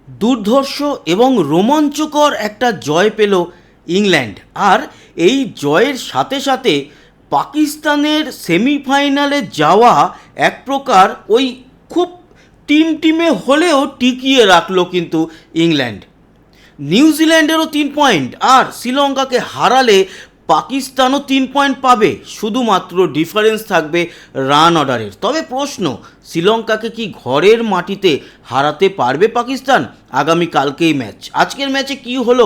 দুর্ধর্ষ এবং রোমাঞ্চকর একটা জয় পেল ইংল্যান্ড। আর এই জয়ের সাথে সাথে পাকিস্তানের সেমিফাইনালে যাওয়া এক প্রকার ওই খুব টিমে হলেও টিকিয়ে রাখলো কিন্তু ইংল্যান্ড। নিউজিল্যান্ডেরও 3 পয়েন্ট, আর শ্রীলঙ্কাকে হারালে পাকিস্তানও 3 পয়েন্ট পাবে, শুধুমাত্র ডিফারেন্স থাকবে রান অর্ডারের। তবে প্রশ্ন, শ্রীলঙ্কাকে কি ঘরের মাটিতে হারাতে পারবে পাকিস্তান? আগামীকালকেই ম্যাচ। আজকের ম্যাচে কি হলো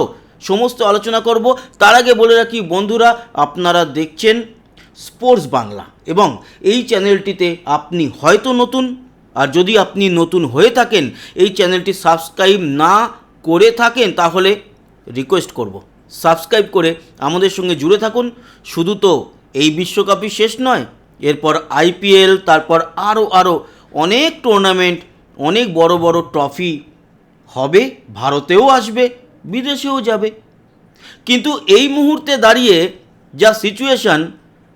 সমস্ত আলোচনা করব। তার আগে বলে রাখি বন্ধুরা, আপনারা দেখছেন স্পোর্টস বাংলা এবং এই চ্যানেলটিতে আপনি হয়তো নতুন, আর যদি আপনি নতুন হয়ে থাকেন, এই চ্যানেলটি সাবস্ক্রাইব না করে থাকেন, তাহলে রিকোয়েস্ট করব সাবস্ক্রাইব করে আমাদের সঙ্গে জুড়ে থাকুন। শুধু তো এই বিশ্বকাপই শেষ নয়, এরপর আইপিএল, তারপর আরও অনেক টুর্নামেন্ট, অনেক বড় বড় ট্রফি হবে, ভারতেও আসবে, বিদেশেও যাবে। কিন্তু এই মুহূর্তে দাঁড়িয়ে যা সিচুয়েশান,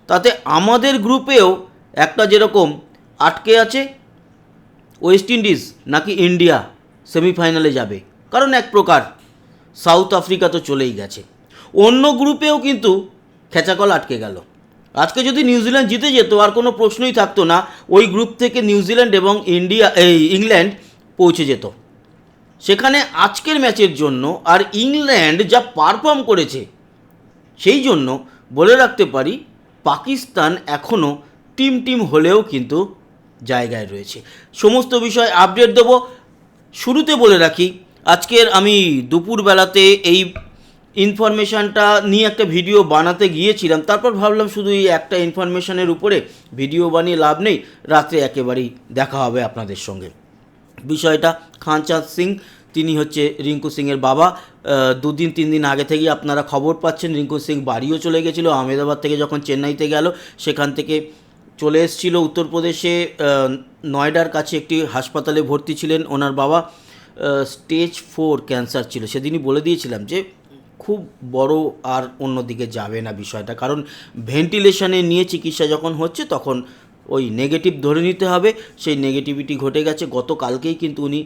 তাতে আমাদের গ্রুপেও একটা যেরকম আটকে আছে ওয়েস্ট ইন্ডিজ নাকি ইন্ডিয়া সেমিফাইনালে যাবে, কারণ এক প্রকার সাউথ আফ্রিকা তো চলেই গেছে। অন্য গ্রুপেও কিন্তু খেচাকল আটকে গেল। আজকে যদি নিউজিল্যান্ড জিতে যেত আর কোনো প্রশ্নই থাকতো না, ওই গ্রুপ থেকে নিউজিল্যান্ড এবং ইংল্যান্ড পৌঁছে যেত সেখানে আজকের ম্যাচের জন্য। আর ইংল্যান্ড যা পারফর্ম করেছে, সেই জন্য বলে রাখতে পারি পাকিস্তান এখনও টিম হলেও কিন্তু জায়গায় রয়েছে। সমস্ত বিষয় আপডেট দেবো। শুরুতে বলে রাখি, আজকের আমি দুপুরবেলাতে এই ইনফরমেশানটা নিয়ে একটা ভিডিও বানাতে গিয়েছিলাম, তারপর ভাবলাম শুধু এই একটা ইনফরমেশানের উপরে ভিডিও বানিয়ে লাভ নেই, রাত্রে একেবারেই দেখা হবে আপনাদের সঙ্গে। বিষয়টা খানচাঁদ সিং, তিনি হচ্ছে রিঙ্কু সিংয়ের বাবা। 2-3 দিন আগে থেকেই আপনারা খবর পাচ্ছেন, রিঙ্কু সিং বাড়িও চলে গেছিলো আহমেদাবাদ থেকে, যখন চেন্নাইতে গেল সেখান থেকে চলে এসেছিল উত্তরপ্রদেশে, নয়ডার কাছে একটি হাসপাতালে ভর্তি ছিলেন ওনার বাবা। স্টেজ 4 ক্যান্সার ছিল। সেদিনই বলে দিয়েছিলাম যে খুব বড় আর অন্যদিকে যাবে না বিষয়টা, কারণ ভেন্টিলেশনে নিয়ে চিকিৎসা যখন হচ্ছে তখন ওই নেগেটিভ ধরে নিতে হবে। সেই নেগেটিভিটি ঘটে গেছে, গতকালকেই কিন্তু উনি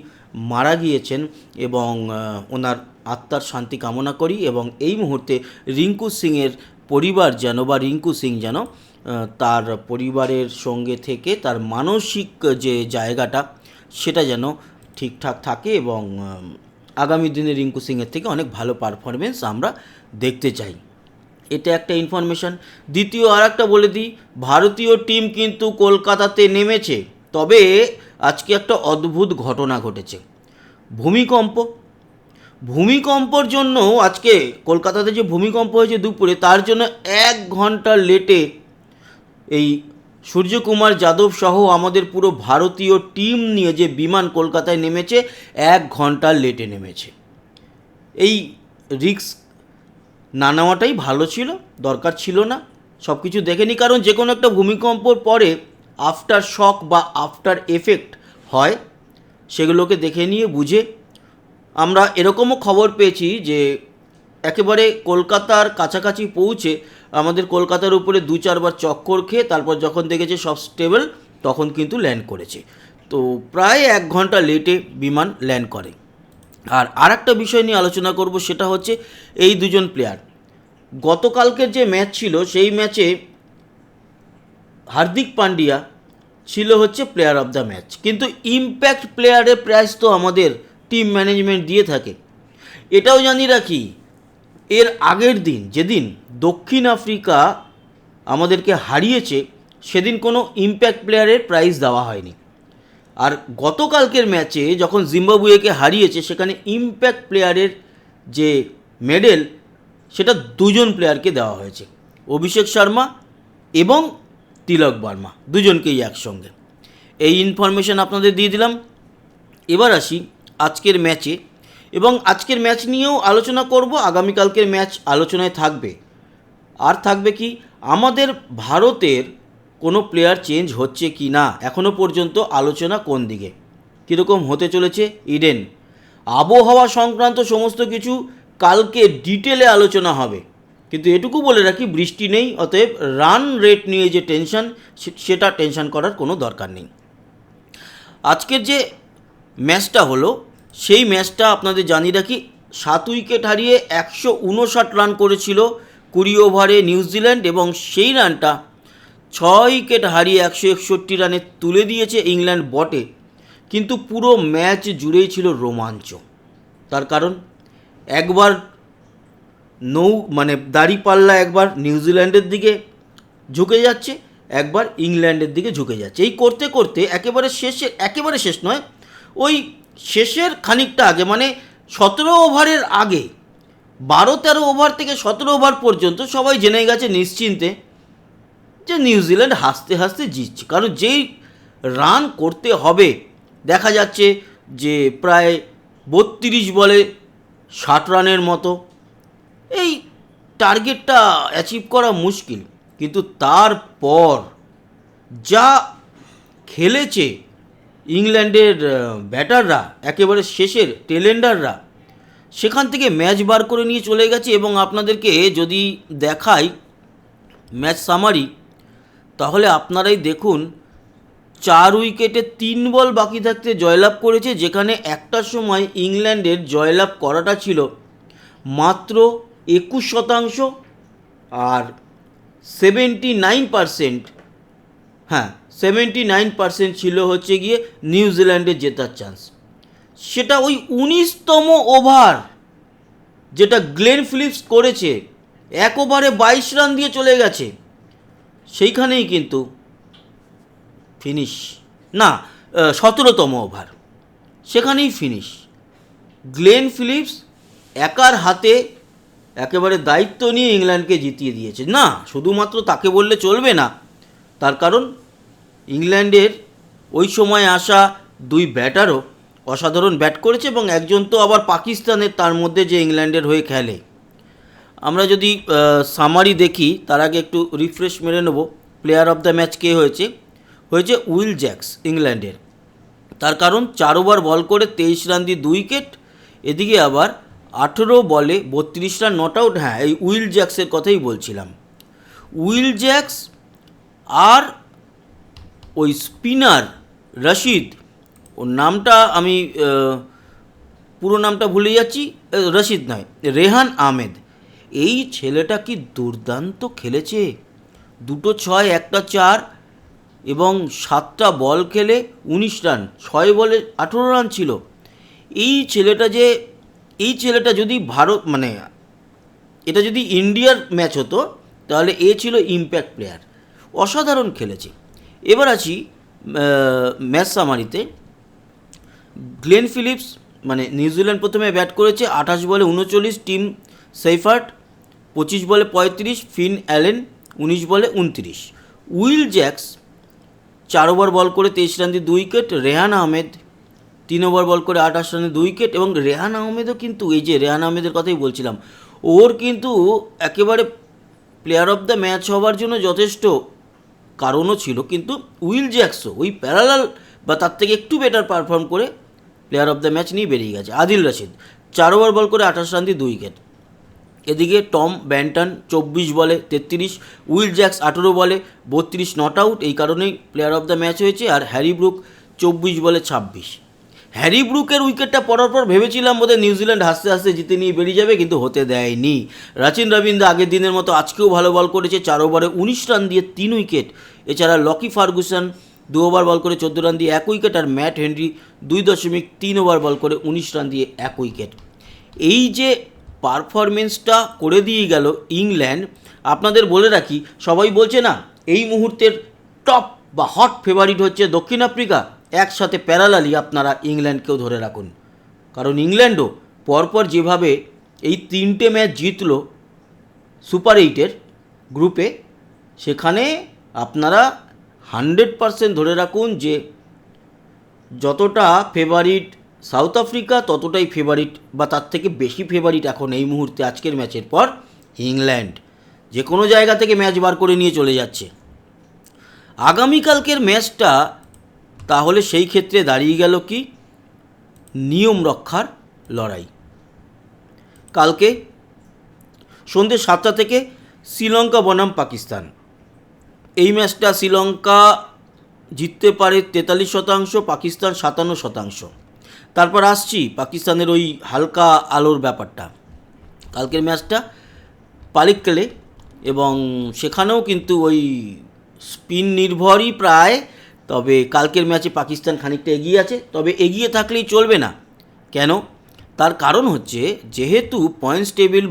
মারা গিয়েছেন এবং ওনার আত্মার শান্তি কামনা করি। এবং এই মুহূর্তে রিঙ্কু সিংয়ের পরিবার যেন, বা রিঙ্কু সিং যেন তার পরিবারের সঙ্গে থেকে তার মানসিক যে জায়গাটা সেটা যেন ঠিকঠাক থাকে এবং আগামী দিনে রিঙ্কু সিংয়ের থেকে অনেক ভালো পারফরমেন্স আমরা দেখতে চাই। এটা একটা ইনফরমেশান। দ্বিতীয় আর একটা বলে দিই, ভারতীয় টিম কিন্তু কলকাতাতে নেমেছে, তবে আজকে একটা অদ্ভুত ঘটনা ঘটেছে। ভূমিকম্পর জন্য আজকে কলকাতাতে যে ভূমিকম্প হয়েছে দুপুরে, তার জন্য 1 ঘন্টা লেটে এই সূর্যকুমার যাদব সহ আমাদের পুরো ভারতীয় টিম নিয়ে যে বিমান কলকাতায় নেমেছে, 1 ঘন্টা লেটে নেমেছে। এই রিস্ক না নেওয়াটাই ভালো ছিল, দরকার ছিল না। সব কিছু দেখে নি, কারণ যে কোনো একটা ভূমিকম্পর পরে আফটার শক বা আফটার এফেক্ট হয়, সেগুলোকে দেখে নিয়ে বুঝে। আমরা এরকমও খবর পেয়েছি যে একেবারে কলকাতার কাছাকাছি পৌঁছে আমাদের কলকাতার উপরে 2-4 বার চক্কর খেয়ে তারপর যখন দেখেছে সব স্টেবল, তখন কিন্তু ল্যান্ড করেছে। তো প্রায় 1 ঘন্টা লেটে বিমান ল্যান্ড করে। আর একটা বিষয় নিয়ে আলোচনা করব, সেটা হচ্ছে এই দুজন প্লেয়ার। গতকালকের যে ম্যাচ ছিল, সেই ম্যাচে হার্দিক পান্ডিয়া ছিল হচ্ছে প্লেয়ার অফ দ্য ম্যাচ, কিন্তু ইম্প্যাক্ট প্লেয়ারের প্রাইজ তো আমাদের টিম ম্যানেজমেন্ট দিয়ে থাকে। এটাও জানি রাখি, এর আগের দিন যেদিন দক্ষিণ আফ্রিকা আমাদেরকে হারিয়েছে, সেদিন কোনো ইম্প্যাক্ট প্লেয়ারের প্রাইজ দেওয়া হয়নি। আর গতকালকের ম্যাচে যখন জিম্বাবুয়েকে হারিয়েছে, সেখানে ইম্প্যাক্ট প্লেয়ারের যে মেডেল, সেটা 2 জন প্লেয়ারকে দেওয়া হয়েছে, অভিষেক শর্মা এবং তিলক বর্মা, দুজনকেই একসঙ্গে। এই ইনফরমেশান আপনাদের দিয়ে দিলাম। এবার আসি আজকের ম্যাচে, এবং আজকের ম্যাচ নিয়েও আলোচনা করব। আগামীকালকের ম্যাচ আলোচনায় থাকবে। আর থাকবে কি, আমাদের ভারতের কোনো প্লেয়ার চেঞ্জ হচ্ছে কি না, এখনও পর্যন্ত আলোচনা কোন দিকে, কীরকম হতে চলেছে ইডেন, আবহাওয়া সংক্রান্ত সমস্ত কিছু কালকে ডিটেলে আলোচনা হবে। কিন্তু এটুকু বলে রাখি, বৃষ্টি নেই, অতএব রান রেট নিয়ে যে টেনশন, সেটা টেনশন করার কোনো দরকার নেই। আজকের যে ম্যাচটা হলো, সেই ম্যাচটা আপনাদের জানিয়ে রাখি, 7 উইকেট হারিয়ে 159 রান করেছিল 20 ওভারে নিউজিল্যান্ড, এবং সেই রানটা 6 উইকেট হারিয়ে 161 রানে তুলে দিয়েছে ইংল্যান্ড বটে, কিন্তু পুরো ম্যাচ জুড়েই ছিল রোমাঞ্চ। তার কারণ একবার দাড়িপাল্লা একবার নিউজিল্যান্ডের দিকে ঝুঁকে যাচ্ছে, একবার ইংল্যান্ডের দিকে ঝুঁকে যাচ্ছে। এই করতে করতে একেবারে শেষ নয়, ওই শেষের খানিকটা আগে, মানে 17 ওভারের আগে, 12-13 ওভার থেকে 17 ওভার পর্যন্ত সবাই জেনে গেছে নিশ্চিন্তে যে নিউজিল্যান্ড হাসতে হাসতে জিতছে। কারণ যেই রান করতে হবে, দেখা যাচ্ছে যে প্রায় 32 বলে 60 রানের মতো, এই টার্গেটটা অ্যাচিভ করা মুশকিল। কিন্তু তারপর যা খেলেছে ইংল্যান্ডের ব্যাটাররা, একেবারে শেষের টেলেন্ডাররা, সেখান থেকে ম্যাচ বার করে নিয়ে চলে গেছে। এবং আপনাদেরকে যদি দেখাই ম্যাচ সামারি, তাহলে আপনারাই দেখুন, 4 উইকেটে 3 বল বাকি থাকতে জয়লাভ করেছে, যেখানে একটার সময় ইংল্যান্ডের জয়লাভ করাটা ছিল মাত্র 21%, আর 79%, 79% ছিল হচ্ছে গিয়ে নিউজিল্যান্ডের জেতার চান্স। সেটা ওই 19তম ওভার যেটা গ্লেন ফিলিপস করেছে, 1 ওভারে 22 রান দিয়ে চলে গেছে, সেইখানেই কিন্তু ফিনিশ, না 17তম ওভার, সেখানেই ফিনিশ। গ্লেন ফিলিপস একার হাতে একেবারে দায়িত্ব নিয়ে ইংল্যান্ডকে জিতিয়ে দিয়েছে। না, শুধুমাত্র তাকে বললে চলবে না, তার কারণ ইংল্যান্ডের ওই সময় আসা 2 ব্যাটারও অসাধারণ ব্যাট করেছে, এবং একজন তো আবার পাকিস্তানের, তার মধ্যে যে ইংল্যান্ডের হয়ে খেলে। আমরা যদি সামারি দেখি, তার আগে একটু রিফ্রেশ মেরে নেব। প্লেয়ার অফ দ্য ম্যাচ কে হয়েছে উইল জ্যাক্স ইংল্যান্ডের। তার কারণ 4 ওভার বল করে 23 রান দিয়ে 2 উইকেট, এদিকে আবার 18 বলে 32 রান নট আউট। হ্যাঁ, এই উইল জ্যাক্সের কথাই বলছিলাম। উইল জ্যাক্স আর ওই স্পিনার রশিদ, ওর নামটা আমি পুরো নামটা ভুলে যাচ্ছি, রশিদ নয়, রেহান আহমেদ। এই ছেলেটা কি দুর্দান্ত খেলেছে, 2 6, 1 4, এবং 7টা বল খেলে 19 রান, 6 বলে 18 রান ছিল। এই ছেলেটা যদি এটা যদি ইন্ডিয়ার ম্যাচ হতো, তাহলে এ ছিল ইম্প্যাক্ট প্লেয়ার, অসাধারণ খেলেছে। এবার আছি ম্যাচ সামারিতে। গ্লেন ফিলিপস, নিউজিল্যান্ড প্রথমে ব্যাট করেছে, 28 বলে 39, টিম সেইফার্ট 25 বলে 35, ফিন অ্যালেন 19 বলে 29। উইল জ্যাক্স 4 ওভার বল করে 23 রান দিয়ে 2 উইকেট। রেহান আহমেদ 3 ওভার বল করে 28 রানে 2 উইকেট। এবং রেহান আহমেদও কিন্তু, এই যে রেহান আহমেদের কথাই বলছিলাম, ওর কিন্তু একেবারে প্লেয়ার অফ দ্য ম্যাচ হওয়ার জন্য যথেষ্ট কারণও ছিল, কিন্তু উইল জ্যাক্সও ওই প্যারালাল বা তার থেকে একটু বেটার পারফর্ম করে প্লেয়ার অফ দ্য ম্যাচ নিয়ে বেরিয়ে গেছে। আদিল রশিদ 4 ওভার বল করে 28 রান দিয়ে 2 উইকেট। এদিকে টম ব্যান্টন 24 বলে 33, উইল জ্যাক্স 18 বলে 32 নট আউট, এই কারণেই প্লেয়ার অফ দ্য ম্যাচ হয়েছে। আর হ্যারি ব্রুক 24 বলে 26। হ্যারি ব্রুকের উইকেটটা পড়ার পর ভেবেছিলাম বোধহয় নিউজিল্যান্ড হাসতে হাসতে জিতে নিয়ে বেরিয়ে যাবে, কিন্তু হতে দেয়নি। রাচিন রবীন্দ্র আগের দিনের মতো আজকেও ভালো বল করেছে, 4 ওভারে 19 রান দিয়ে 3 উইকেট। এছাড়া লকি ফার্গুসন 2 ওভার বল করে 14 রান দিয়ে 1 উইকেট, আর ম্যাট হেনরি 2.3 ওভার বল করে 19 রান দিয়ে 1 উইকেট। এই যে পারফরমেন্সটা করে দিয়ে গেল ইংল্যান্ড, আপনাদের বলে রাখি, সবাই বলছে না এই মুহূর্তের টপ বা হট ফেভারিট হচ্ছে দক্ষিণ আফ্রিকা, একসাথে প্যারালালি আপনারা ইংল্যান্ডকেও ধরে রাখুন। কারণ ইংল্যান্ডও পরপর যেভাবে এই 3টে ম্যাচ জিতল সুপার 8-এর গ্রুপে, সেখানে আপনারা 100% ধরে রাখুন যে যতটা ফেভারিট সাউথ আফ্রিকা, ততটাই ফেভারিট বা তার থেকে বেশি ফেভারিট এখন এই মুহূর্তে আজকের ম্যাচের পর ইংল্যান্ড। যে কোনো জায়গা থেকে ম্যাচ বার করে নিয়ে চলে যাচ্ছে। আগামীকালকের ম্যাচটা তাহলে সেই ক্ষেত্রে দাঁড়িয়ে গেল কি নিয়ম রক্ষার লড়াই। কালকে সন্ধ্যে 7টা থেকে শ্রীলঙ্কা বনাম পাকিস্তান। এই ম্যাচটা শ্রীলঙ্কা জিততে পারে 43%, পাকিস্তান 57%। তারপর আসছি পাকিস্তানের ওই হালকা আলোর ব্যাপারটা। কালকের ম্যাচটা পালিক্কেলে, এবং সেখানেও কিন্তু ওই স্পিন নির্ভরই প্রায়। তবে কালকের ম্যাচে পাকিস্তান খানিকটা এগিয়ে আছে, তবে এগিয়ে থাকলেই চলবে না। কেন? তার কারণ হচ্ছে, যেহেতু পয়েন্টস টেবিল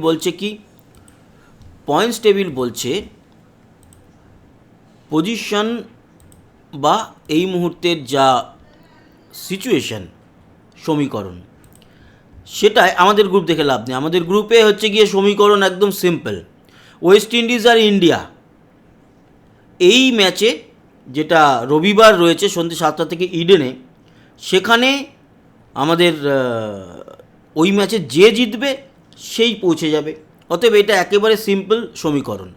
বলছে পজিশন বা এই মুহূর্তের যা সিচুয়েশন, সমীকরণ, সেটাই আমাদের গ্রুপ দেখে লাভ নেই। আমাদের গ্রুপে হচ্ছে গিয়ে সমীকরণ একদম সিম্পল। ওয়েস্ট ইন্ডিজ আর ইন্ডিয়া এই ম্যাচে, যেটা রবিবার রয়েছে সন্ধ্যে 7টা থেকে ইডেনে, সেখানে আমাদের ওই ম্যাচে যে জিতবে সেই পৌঁছে যাবে। অতএব এটা একেবারে সিম্পল সমীকরণ।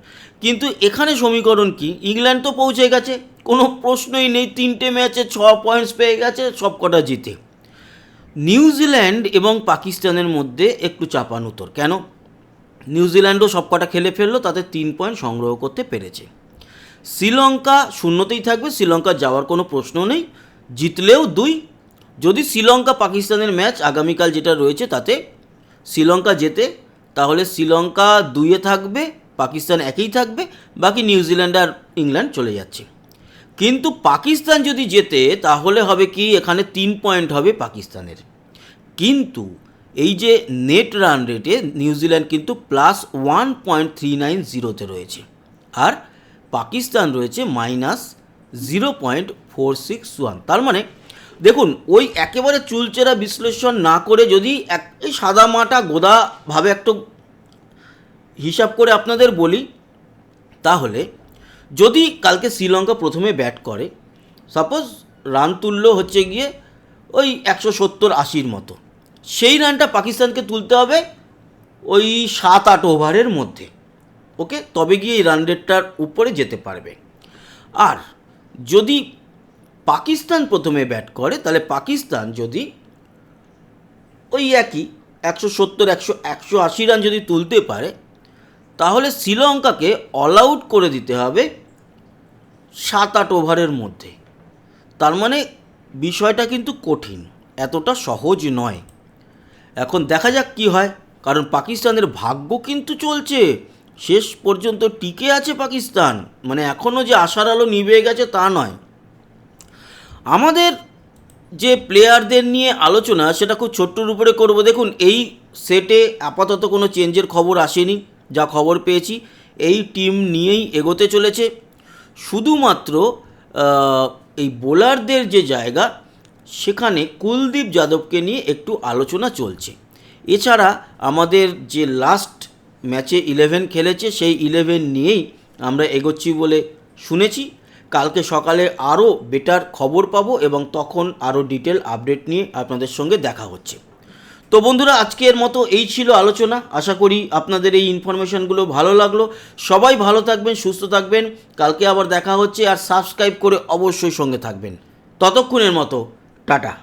কিন্তু এখানে সমীকরণ কি? ইংল্যান্ড তো পৌঁছে গেছে, কোনো প্রশ্নই নেই, 3টে ম্যাচে 6 পয়েন্টস পেয়ে গেছে, সব কটা জিতে। নিউজিল্যান্ড এবং পাকিস্তানের মধ্যে একটু চাপানুতর। কেন? নিউজিল্যান্ডও সব কটা খেলে ফেললো, তাতে 3 পয়েন্ট সংগ্রহ করতে পেরেছে। শ্রীলঙ্কা শূন্যতেই থাকবে, শ্রীলঙ্কা যাওয়ার কোনো প্রশ্ন নেই, জিতলেও 2। যদি শ্রীলঙ্কা পাকিস্তানের ম্যাচ আগামীকাল যেটা রয়েছে তাতে শ্রীলঙ্কা জেতে, তাহলে শ্রীলঙ্কা 2-এ থাকবে, পাকিস্তান 1-এই থাকবে, বাকি নিউজিল্যান্ড আর ইংল্যান্ড চলে যাচ্ছে। কিন্তু পাকিস্তান যদি জেতে তাহলে হবে কি, এখানে 3 পয়েন্ট হবে পাকিস্তানের। কিন্তু এই যে নেট রান রেটে নিউজিল্যান্ড কিন্তু +1.390 রয়েছে, আর পাকিস্তান রয়েছে -0.461। তার মানে দেখুন, ওই একেবারে চুলচেরা বিশ্লেষণ না করে যদি এই সাদা মাটা গোদাভাবে একটু হিসাব করে আপনাদের বলি, তাহলে যদি কালকে শ্রীলঙ্কা প্রথমে ব্যাট করে, সাপোজ রান তুলল হচ্ছে গিয়ে ওই 170-80 মতো, সেই রানটা পাকিস্তানকে তুলতে হবে ওই 7-8 ওভারের মধ্যে। ওকে, তবে গিয়ে এই রান রেটটার উপরে যেতে পারবে। আর যদি পাকিস্তান প্রথমে ব্যাট করে, তাহলে পাকিস্তান যদি ওই একই 170-180 রান যদি তুলতে পারে, তাহলে শ্রীলঙ্কাকে অল আউট করে দিতে হবে 7-8 ওভারের মধ্যে। তার মানে বিষয়টা কিন্তু কঠিন, এতটা সহজ নয়। এখন দেখা যাক কি হয়, কারণ পাকিস্তানের ভাগ্য কিন্তু চলছে, শেষ পর্যন্ত টিকে আছে পাকিস্তান, মানে এখনও যে আশার আলো নিভে গেছে তা নয়। আমাদের যে প্লেয়ারদের নিয়ে আলোচনা, সেটা খুব ছোট্টর উপরে করব। দেখুন, এই সেটে আপাতত কোনো চেঞ্জের খবর আসেনি, যা খবর পেয়েছি এই টিম নিয়েই এগোতে চলেছে। শুধুমাত্র এই বোলারদের যে জায়গা, সেখানে কুলদীপ যাদবকে নিয়ে একটু আলোচনা চলছে। এছাড়া আমাদের যে লাস্ট ম্যাচে 11 খেলেছে, সেই 11 নিয়েই আমরা এগোচ্ছি বলে শুনেছি। কালকে সকালে আরও বেটার খবর পাবো, এবং তখন আরও ডিটেল আপডেট নিয়ে আপনাদের সঙ্গে দেখা হচ্ছে। তো বন্ধুরা, আজকের মতো এই ছিল আলোচনা। আশা করি আপনাদের এই ইনফরমেশানগুলো ভালো লাগলো। সবাই ভালো থাকবেন, সুস্থ থাকবেন। কালকে আবার দেখা হচ্ছে, আর সাবস্ক্রাইব করে অবশ্যই সঙ্গে থাকবেন। ততক্ষণের মতো টাটা।